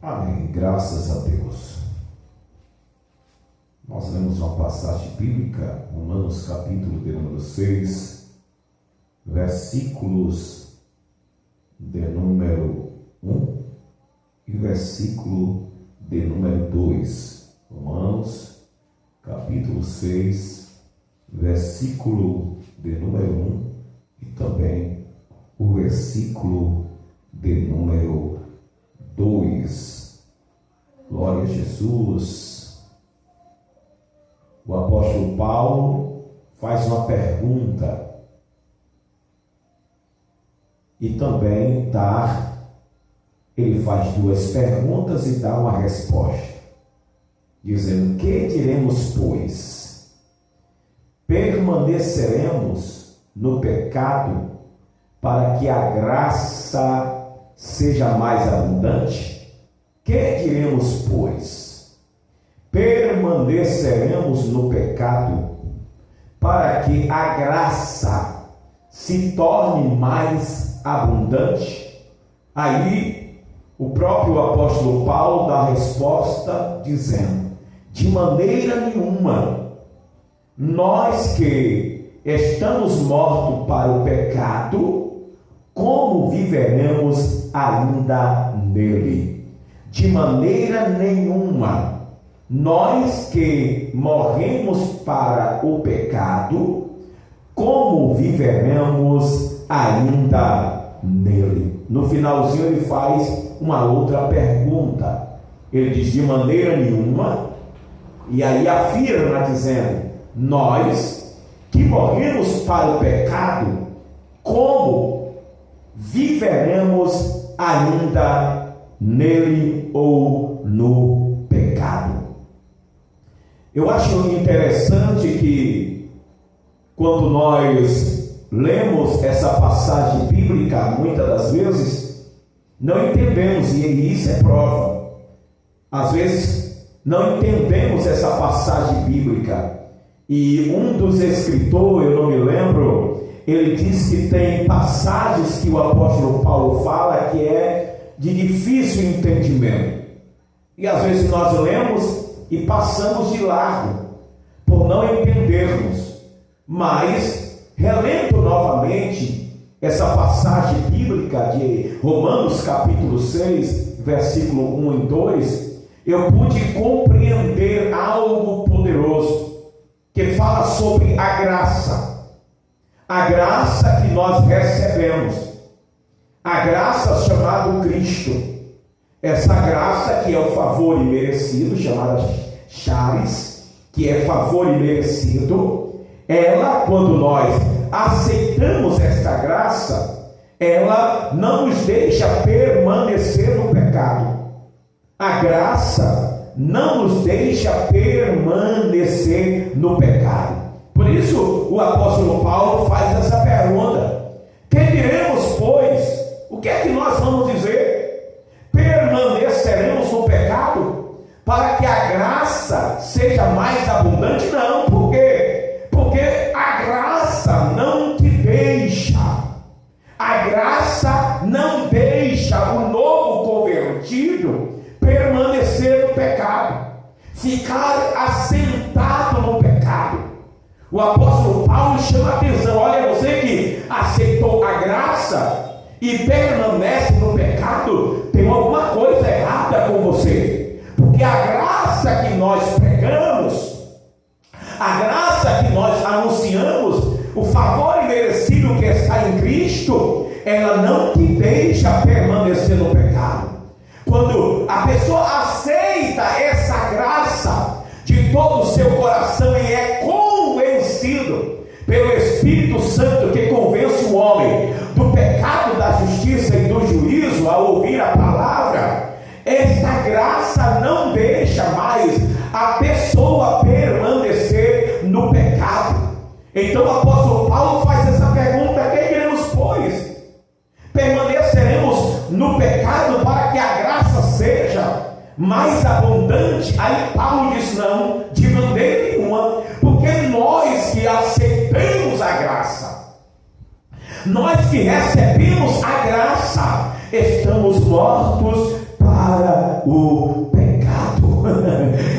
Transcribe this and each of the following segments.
Amém. Graças a Deus. Nós lemos uma passagem bíblica, Romanos capítulo de número 6, versículos de número 1 e versículo de número 2. Romanos capítulo 6, versículo de número 1 e também o versículo de número 2. Glória a Jesus. O apóstolo Paulo faz uma pergunta e também ele faz duas perguntas e dá uma resposta, dizendo: que diremos, pois? Permaneceremos no pecado para que a graça seja mais abundante? Que diremos, pois? Permaneceremos no pecado para que a graça se torne mais abundante? Aí o próprio apóstolo Paulo dá a resposta dizendo: de maneira nenhuma. Nós que estamos mortos para o pecado, como viveremos ainda nele? De maneira nenhuma. Nós que morremos para o pecado, como viveremos ainda nele? No finalzinho ele faz uma outra pergunta. Ele diz: de maneira nenhuma. E aí afirma dizendo: nós que morremos para o pecado, como viveremos ainda nele ou no pecado? Eu acho interessante que quando nós lemos essa passagem bíblica, muitas das vezes não entendemos, e isso é prova. Às vezes não entendemos essa passagem bíblica, e um dos escritores, eu não me lembro, ele diz que tem passagens que o apóstolo Paulo fala que é de difícil entendimento, e às vezes nós lemos e passamos de largo por não entendermos. Mas relendo novamente essa passagem bíblica de Romanos capítulo 6, versículo 1 e 2, eu pude compreender algo poderoso que fala sobre a graça que nós recebemos, a graça chamada Cristo. Essa graça que é o favor imerecido, chamada charis, que é favor imerecido, ela, quando nós aceitamos esta graça, ela não nos deixa permanecer no pecado. A graça não nos deixa permanecer no pecado. Por isso o apóstolo Paulo faz essa pergunta: que diremos, pois? O que é que nós vamos dizer? Permaneceremos no pecado para que a graça seja mais abundante? Não. Por quê? Porque a graça não te deixa. A graça não deixa o novo convertido permanecer no pecado, ficar assentado no pecado. O apóstolo Paulo chama a atenção: olha, você que aceitou a graça e permanece no pecado, tem alguma coisa errada com você, porque a graça que nós pregamos, a graça que nós anunciamos, o favor imerecido que está em Cristo, ela não te deixa permanecer no pecado. Quando a pessoa aceita essa graça de todo o seu coração e é convencido pelo Espírito Santo, que convence o homem do pecado, da justiça e do juízo, ao ouvir a palavra, esta graça não deixa mais a pessoa permanecer no pecado. Então o apóstolo Paulo faz essa pergunta: que diremos, pois? Permaneceremos no pecado para que a graça seja mais abundante? Aí Paulo diz: não, de maneira nenhuma, porque nós que aceitamos a graça, nós que recebemos a graça, estamos mortos para o pecado.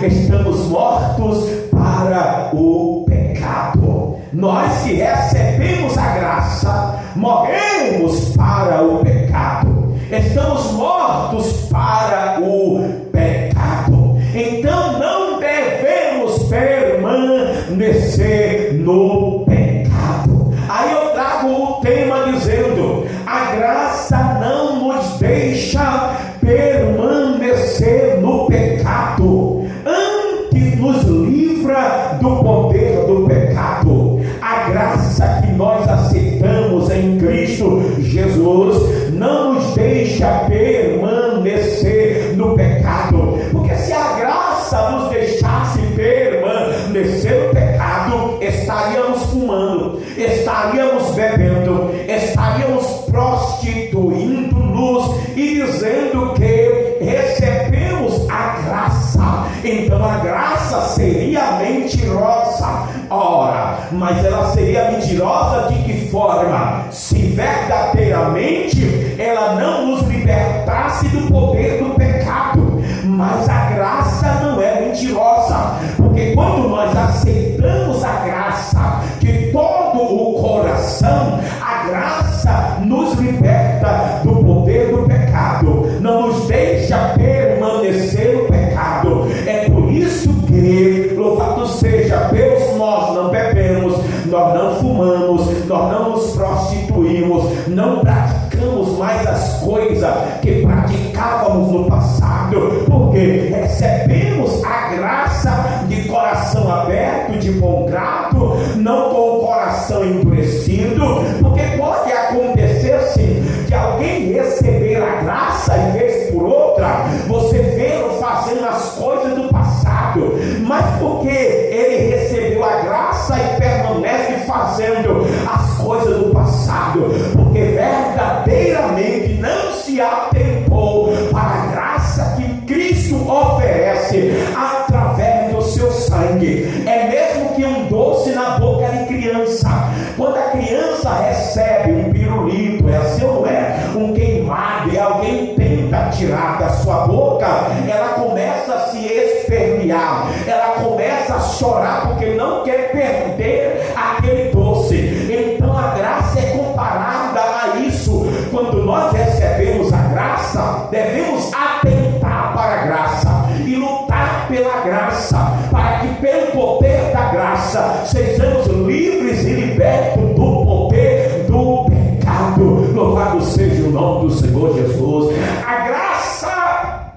Estamos mortos para o pecado. Nós que recebemos a graça, morremos para o pecado. Estamos mortos para o pecado. Então não devemos permanecer no pecado. Aí eu trago o tema dizendo: a graça não nos deixa permanecer no pecado, antes nos livra do poder do pecado. A graça que nós aceitamos em Cristo Jesus não nos deixa permanecer no pecado, porque se a graça nos deixasse permanecer no pecado, estaríamos fumando, estaríamos bebendo, estaríamos prostituindo-nos e dizendo que recebemos a graça. Então a graça seria mentirosa. Ora, mas ela seria mentirosa de que forma? Se verdadeiramente ela não nos libertasse do poder do pecado. Mas a graça não é mentirosa, porque quando nós aceitamos a graça de todo o coração, a graça nos liberta do poder do pecado, não nos deixa permanecer no pecado. É por isso que, louvado seja Deus, nós não bebemos, nós não fumamos, nós não nos prostituímos, não praticamos mais as coisas que praticávamos no passado, porque recebemos a graça de coração aberto, de bom grado, não com o coração endurecido. Porque pode acontecer sim de alguém receber a graça e vez por outra você vê-lo fazendo as coisas do passado, mas porque ele recebeu a graça e permanece fazendo as coisas do passado, porque verdadeiramente não se atentou para a graça que Cristo oferece através do seu sangue. É mesmo que um doce na boca de criança, quando a criança recebe um pirulito, é assim ou não é? Um queimado, e alguém tenta tirar da sua boca, ela começa a se espernear, ela começa a chorar porque não quer perder aquele doce. Então a graça é comparada a isso. Quando nós recebemos a graça, devemos atentar para a graça e lutar pela graça, para que pelo poder da graça sejamos livres e libertos do poder do pecado. Louvado seja o nome do Senhor Jesus. A graça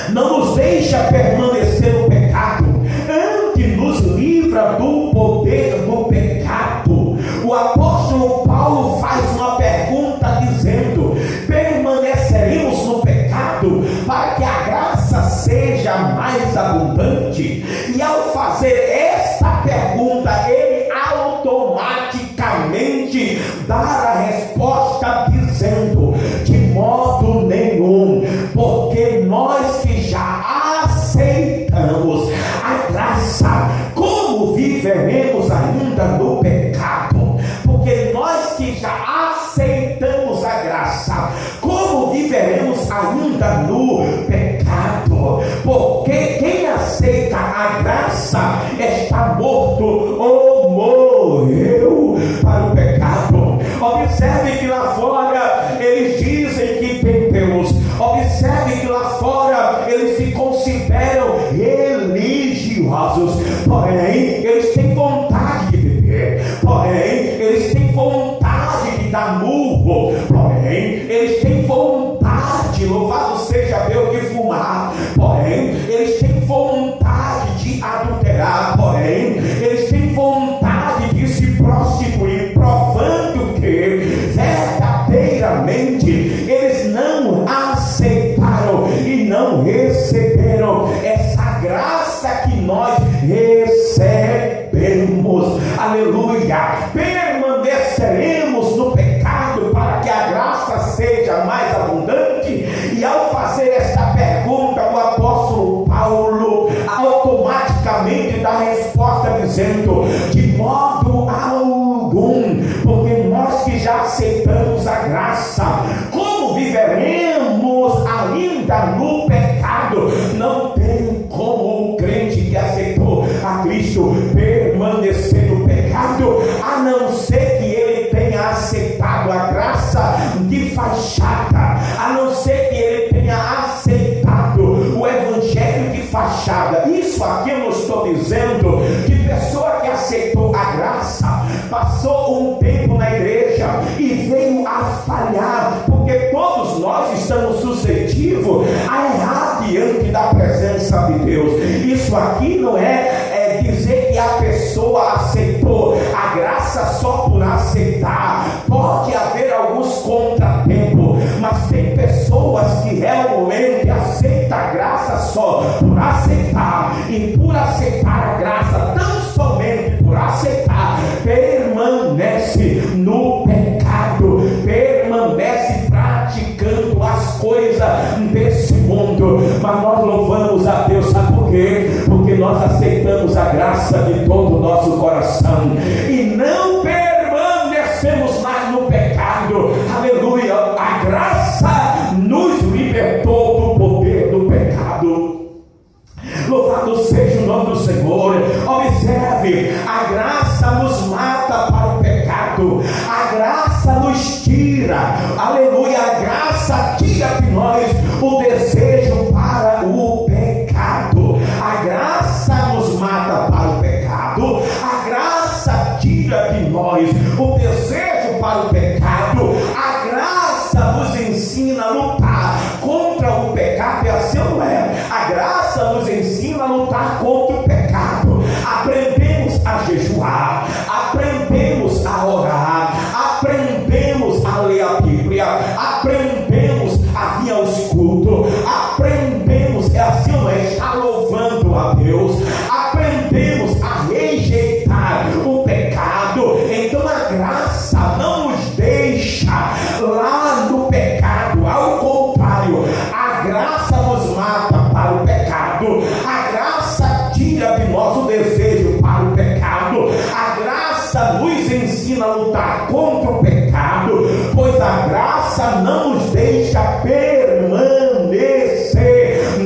não nos deixa permanecer no pecado, antes nos livra do poder do pecado. O apóstolo Paulo faz uma pergunta dizendo: permaneceremos no pecado para que a graça seja mais abundante? E ao fazer esta pergunta, ele automaticamente dá a resposta dizendo: de modo nenhum, porque nós que já aceitamos a graça, como viveremos ainda no pecado? Porque nós que já aceitamos a graça, como viveremos ainda no pecado? Porque quem aceita a graça está morto ou morreu para o pecado. Observe que lá fora eles dizem que tem Deus. Observe que lá fora eles se consideram religiosos, porém eles têm vontade de beber, porém eles têm vontade de dar murro, porém eles têm vontade, louvado seja Deus, de fumar, porém eles têm vontade de adulterar, porém eles têm vontade de se prostituir, provando que verdadeiramente eles não aceitaram e não receberam essa graça que nós recebemos. Aleluia! Permaneceremos no pecado para que a graça seja mais abundante? E ao fazer esta pergunta, o apóstolo Paulo automaticamente dá a resposta dizendo: de modo algum, porque nós que já aceitamos a graça, como viveremos ainda no pecado? pecado. Não tem como o crente que aceitou a Cristo permanecer no pecado, a não ser que ele tenha aceitado a graça de fachada, a não ser que ele tenha aceitado o evangelho de fachada. Isso aqui eu não estou dizendo que pessoa que aceitou a graça, passou um tempo na igreja e veio a falhar, porque todos nós estamos suscetíveis a errar diante da presença de Deus. Isso aqui não é dizer que a pessoa aceitou a graça só por aceitar. Pode haver alguns contratempos, mas tem pessoas que realmente aceitam a graça só por aceitar, e por aceitar a graça, tão somente por aceitar, permanece no pecado, permanece praticando as coisas desse mundo. Mas nós louvamos a Deus, sabe por quê? Porque nós aceitamos a graça de todo o nosso coração e não permanecemos mais no pecado. Aleluia! A graça nos libertou do poder do pecado. Louvado seja o nome do Senhor. Observe, a graça nos mata para o pecado, a graça nos tira, aleluia, a graça tira de nós o desejo para o pecado. A graça nos mata para o pecado, a graça tira de nós o desejo para o pecado, a graça nos ensina a lutar contra o pecado. E assim não é. A graça nos ensina a lutar contra o pecado. Aprendemos a jejuar, aprendemos a orar, aprendemos a ler a Bíblia, aprendemos a vir aos cultos, aprendemos, assim não é, estar louvando a Deus, aprendemos a rejeitar o pecado. Então a graça não nos deixa lá no pecado, ao contrário, a graça nos mata para o pecado, a graça tira de nós o desejo para o pecado, a graça nos ensina a lutar contra o pecado, pois a graça não nos deixa permanecer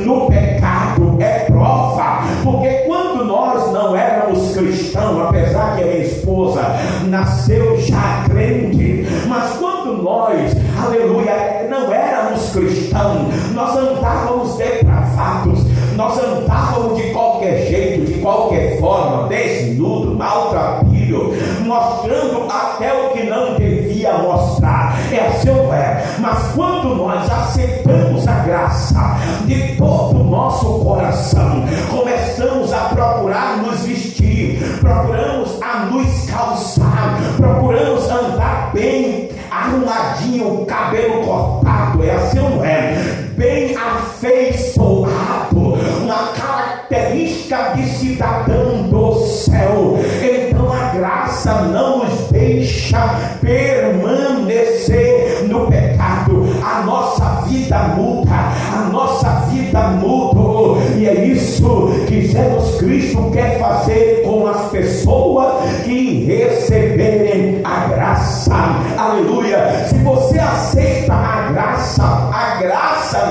no pecado. É prova, porque quando nós não éramos cristãos, apesar que a minha esposa nasceu já crente, mas quando nós, aleluia, não éramos cristãos, nós andávamos depravados, nós andávamos de qualquer jeito, de qualquer forma, desnudo, maltrapilho, mostrando até o que não devia mostrar. É assim ou é? Mas quando nós aceitamos a graça de todo o nosso coração, começamos a procurar nos vestir, procuramos a nos calçar, procuramos andar bem arrumadinho, cabelo cortado, é assim ou não é? Bem afeiçoado, uma característica de cidadão do céu. Então a graça não nos deixa permanecer no pecado. A nossa vida muda, a nossa vida mudou, e é isso que Jesus Cristo quer fazer com as pessoas que receberem a graça. Aleluia! Se você aceita a graça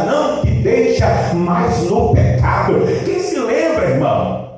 não te deixa mais no pecado. Quem se lembra, irmão,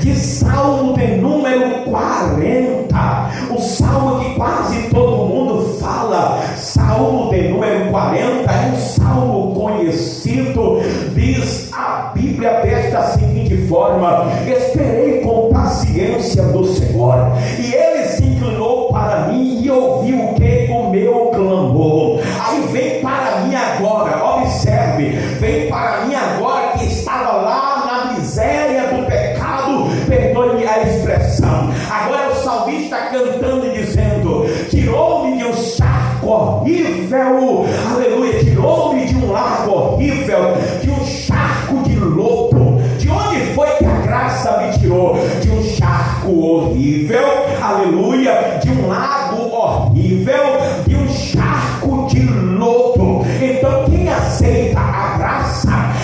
de Salmo de número 40, o salmo que quase todo mundo fala? Salmo de número 40 é um salmo conhecido. Diz a Bíblia desta seguinte forma: esperei com paciência do Senhor, e ele se inclinou para mim e ouviu o que? O meu clamor. Aí vem para mim agora, observe, vem para mim agora que estava lá na miséria do pecado, perdoe-me a expressão. Agora o salmista cantando e dizendo: tirou-me de um charco horrível, aleluia, tirou-me de um lago horrível, de um charco de lodo. De onde foi que a graça me tirou? De um charco horrível, aleluia, de um lago horrível, de um charco de lodo. Então quem aceita a graça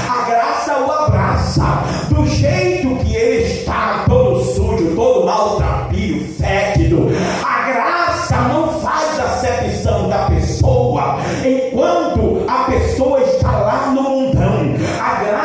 o abraça, do jeito que ele está, todo sujo, todo maltrapilho, fétido. A graça não faz acepção da pessoa enquanto a pessoa está lá no mundão. A graça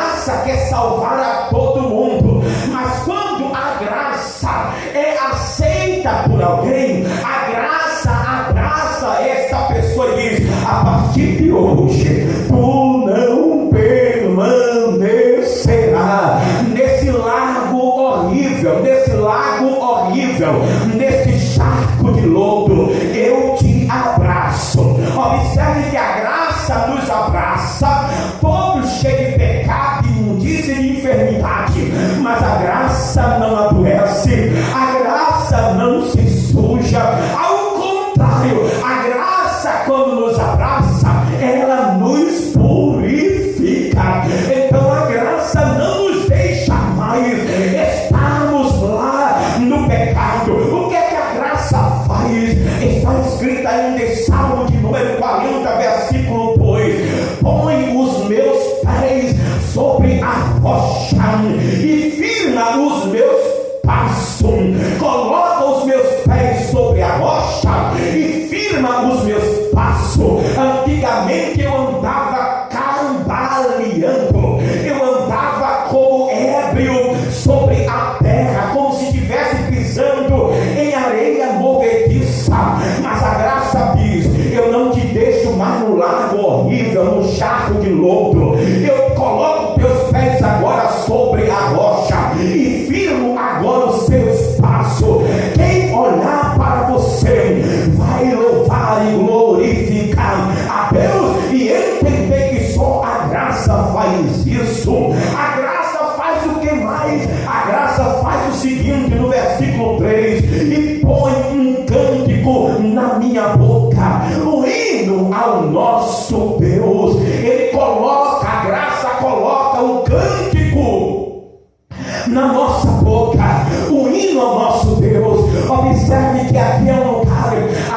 por alguém, a graça abraça esta pessoa e diz: a partir de hoje, tu não permanecerá nesse lago horrível, nesse charco de lodo. Eu te abraço. Observe que a graça nos abraça, todos cheios de pecado, imundícia e de enfermidade, mas a graça não adoece, a graça não se suja, ao contrário, a graça, quando nos abraça, ela nos purifica. Então a graça não nos deixa mais estarmos lá no pecado. O que é que a graça faz? Está escrito ainda em Salmo de número 40, versículo 2: põe os meus pés sobre a rocha e firma os meus passos. Coloca os meus pés sobre a rocha e firma os meus passos. Antigamente eu andava cambaleando, eu andava como ébrio sobre a terra, como se estivesse pisando em areia movediça. Mas a graça diz: eu não te deixo mais no lago horrível, no charco de lodo. Eu coloco teus pés agora sobre a rocha e firmo agora os seus passos. Quem olhar para você vai louvar e glorificar a Deus e entender que só a graça faz isso. A graça faz o que mais? A graça faz o seguinte, no versículo 3: e põe um cântico na minha boca, um hino ao nosso Deus. Ele coloca, a graça coloca um cântico na nossa boca, um hino ao nosso Deus. Observe que aqui é um lugar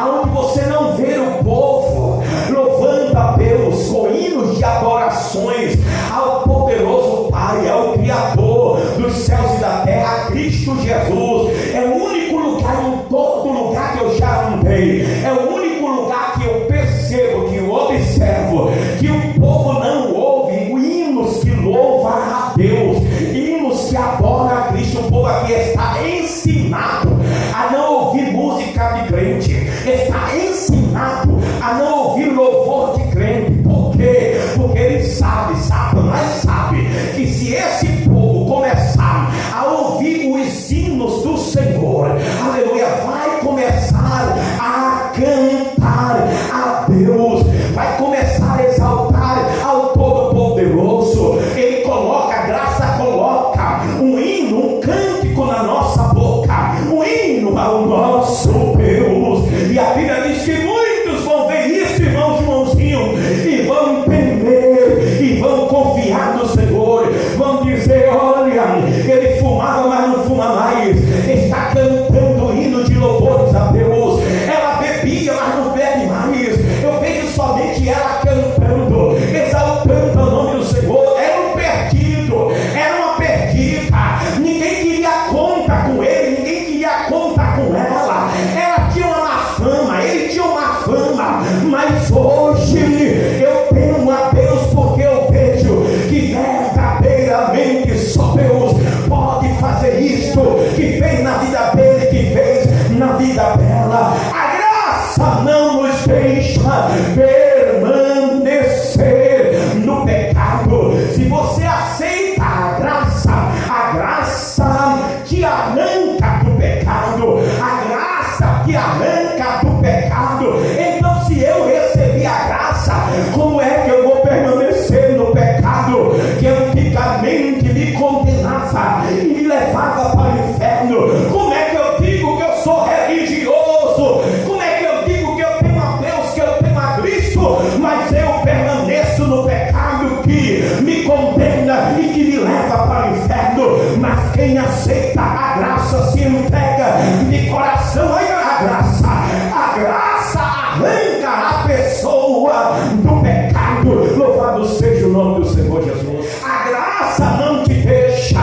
onde você não vê o povo louvando a Deus com hinos de adorações ao poderoso Pai, ao Criador dos céus e da terra, Cristo Jesus. É o único lugar, em todo lugar que eu já andei, é o único lugar que eu percebo, que eu observo, que o povo não ouve hinos que louvam a Deus, hinos que adoram a Cristo. O povo aqui está ensinado a não ouvir música de crente, está ensinado a não ouvir louvor de crente. Por quê? Porque ele sabe, Satanás sabe, que se esse povo começar a ouvir os hinos do Senhor, aleluia, vai começar a cantar a Deus, vai começar a exaltar ao Todo-Poderoso. Ele coloca, a graça coloca um hino, um cântico na nossa boca, um hino ao nosso Deus. E a Bíblia diz que muitos vão ver isso, irmãozinho, e vão entender, e vão confiar no Senhor, vão dizer: olha, ele fumava, mas não fuma mais, está cantando hino de louvores a Deus. Ela bebia, mas não bebe mais, eu vejo somente ela cantando, exaltando o nome do Senhor. Era um perdido, era uma perdida, ninguém queria conta com ele, ninguém queria conta com ela. Ela tinha uma fama, ele tinha uma fama, mas hoje eu temo a Deus, porque eu vejo que verdadeiramente só Deus pode fazer isto que fez na vida dele, que fez na vida dela. A graça não nos deixa permanecer no pecado. Se você aceita a graça te arranca do pecado, a graça te arranca do pecado. Então, se eu recebi a graça, como é que eu vou permanecer no pecado que antigamente me condenava e me levava para o inferno? Como é que eu digo que eu sou religioso? Como é que eu digo que eu tenho a Deus, que eu tenho a Cristo, mas eu permaneço no pecado que me condena e que me leva para o inferno? Mas quem aceita a graça se entrega de coração a graça arranca a pessoa do pecado. Louvado seja o nome do Senhor Jesus. A graça não te deixa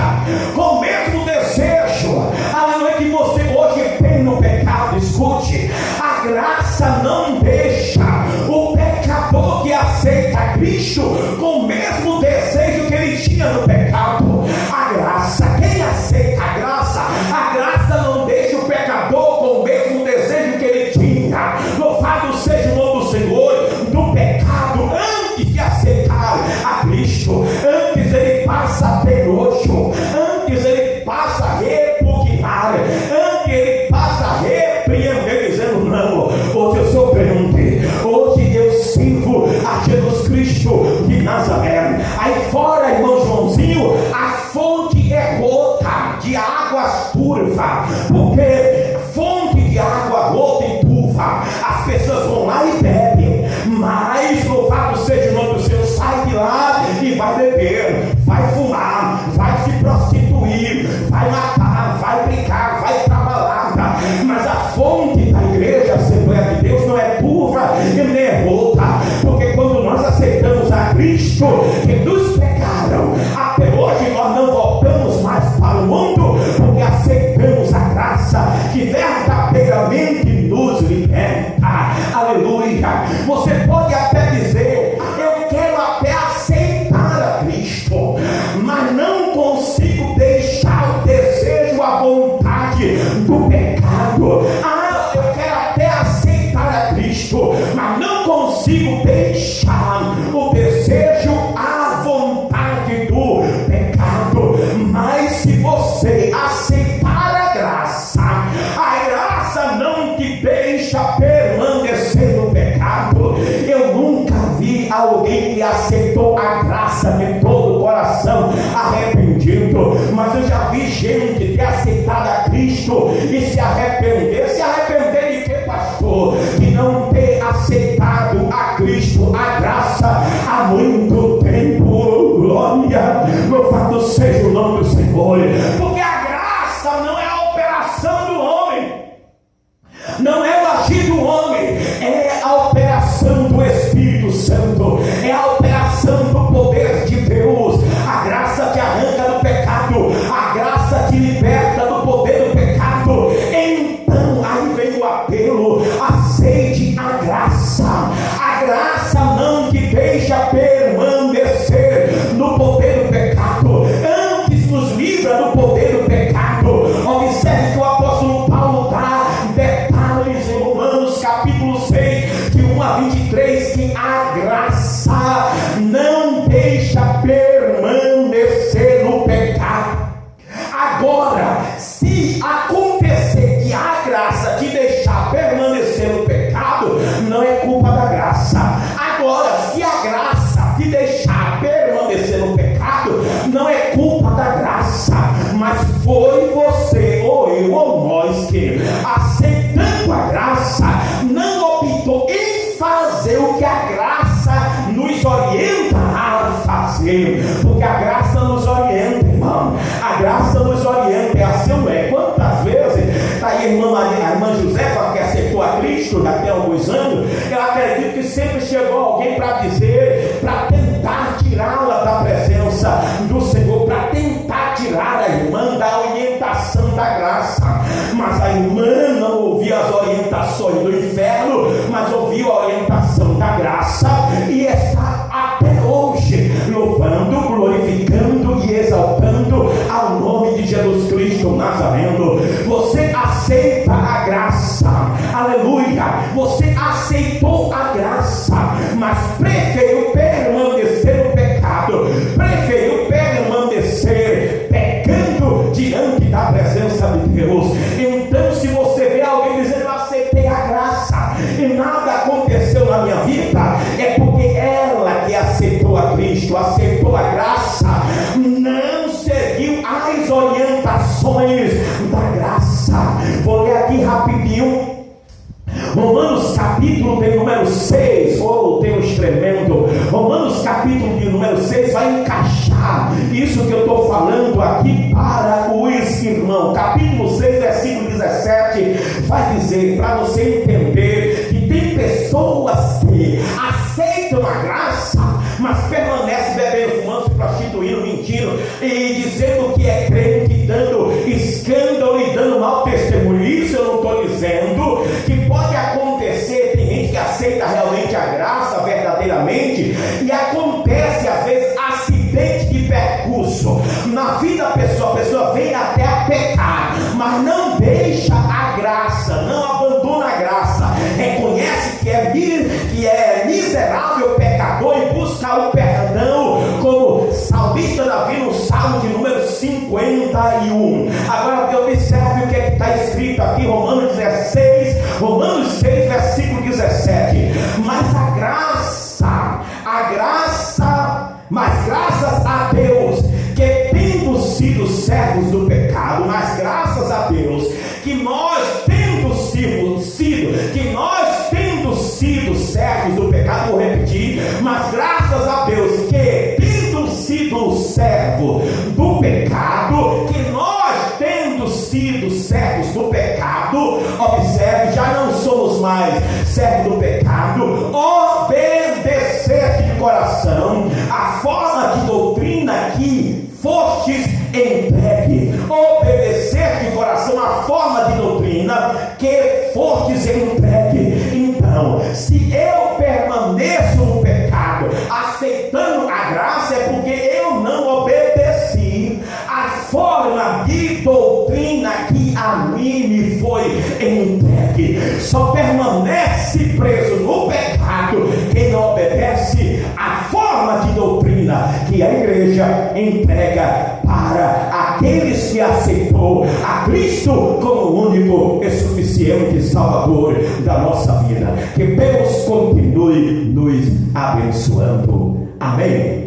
com o mesmo desejo, aleluia, que você hoje tem no pecado. Escute, a graça não deixa o pecador que aceita Cristo com o mesmo desejo que ele tinha no pecado. A graça, quem aceita a graça não deixa o pecador com o mesmo Cristo, antes ele passa a ter nojo, antes ele passa a repugnar, antes ele passa a repreender, dizendo: não, hoje eu sou crente, hoje eu sirvo a Jesus Cristo de Nazaré. Aí fora, irmão Joãozinho, a fonte é rota de águas turvas, porque fonte de água rota e turva, as pessoas vão lá e bebem, mas louvado seja o nome do Senhor, sai de lá e vai beber, vai fumar, vai se prostituir, vai matar, vai brincar, vai pra balada. Mas a fonte da igreja, a Assembleia de Deus, não é turva e nem é rota, porque quando nós aceitamos a Cristo, que nos pegaram, até hoje nós não voltamos mais para o mundo, porque aceitamos a graça que verdadeiramente nos liberta. Aleluia. Você pode até dizer: eu quero até aceitar a Cristo, mas não consigo deixar o desejo, a vontade do pecado. Eu quero até aceitar a Cristo, mas não consigo deixar o desejo, a vontade do pecado. Mas se você aceitar a graça não te deixa permanecer no pecado. Eu nunca vi alguém que aceitou a graça de todo o coração arrependido, mas eu já vi gente ter aceitado a Cristo e se arrepender. Se arrepender de quê, pastor? De não ter aceitado a Cristo, a graça, há muito tempo. Glória, louvado seja o nome do Senhor, porque a graça não é a operação do homem, não é o agir do homem, é a operação do Espírito Santo, é a operação do poder de Deus. A graça te arranca do pecado, a graça te liberta do poder do pecado. Então aí vem o apelo: aceite a graça. A graça não te deixa permanecer no poder do pecado, antes nos livra do poder do pecado. Observe que o apóstolo Paulo dá detalhes em Romanos capítulo 6, de 1 a 23, que a graça não deixa permanecer no pecado. Agora, se acontecer que a graça te deixar permanecer no pecado, não é culpa da graça. Agora, se a graça te deixar permanecer no pecado, não é culpa da graça, mas foi você, ou eu, ou nós, que aceitando a graça, não optou em fazer o que a graça nos orienta a fazer, porque a graça nos orienta, irmão. A graça nos orienta, é assim, não é? Quantas vezes está aí a irmã Josefa, que aceitou a Cristo já tem alguns anos, eu acredito que sempre chegou alguém para dizer, para tentar tirá-la da presença do Senhor, para tentar tirar a irmã da orientação da graça. Mas a irmã não ouvia as orientações do inferno, mas ouvia a orientação da graça, e está até hoje louvando, glorificando e exaltando ao nome de Jesus Cristo Nazareno. Você aceita a graça, aleluia. Você aceitou a graça, mas preferiu permanecer no pecado, preferiu permanecer pecando diante da presença de Deus. Então, se você vê alguém dizendo: eu aceitei a graça e nada aconteceu na minha vida, é porque ela que aceitou a Cristo, aceitou a graça, não seguiu as orientações da graça. Vou ler aqui rapidinho Romanos capítulo de número 6, tem um tremendo. Romanos capítulo de número 6 vai encaixar isso que eu estou falando aqui para os irmãos. Capítulo 6, versículo 17, vai dizer, para você entender que tem pessoas que aceitam a graça, mas permanecem bebendo, fumando, se prostituindo, mentindo e dizendo que é crente, dando escândalo e dando mau testemunho. Isso eu não estou dizendo que pode acontecer. Tem gente que aceita realmente a graça verdadeiramente, e acontece às vezes acidente de percurso na vida da pessoa. A pessoa vem até a pecar, mas não deixa a graça, não abandona a graça, reconhece que é miserável, pecador, e busca o perdão como Salmo de número 51. Agora observe o que está escrito aqui, Romanos 6, versículo 17. Mas graças a Deus, que tendo sido servos do pecado, mas graças a Deus, que nós tendo sido servos do pecado, vou repetir, mas graças a Deus, que tendo sido servo do pecado, que nós tendo sido servos do pecado, observe, já não somos mais servos do pecado, obedecer de coração a forma de doutrina que fostes entregue, obedecer de coração a forma de doutrina que fostes entregue. Então, se eu permaneço no pecado, aceitando a graça, é porque eu não obedeci a forma de doutrina que a mim me foi entregue. Só permanece preso no pecado quem não obedece a forma de doutrina que a igreja entrega para aqueles que aceitou a Cristo como o único e suficiente Salvador da nossa vida. Que Deus continue nos abençoando. Amém.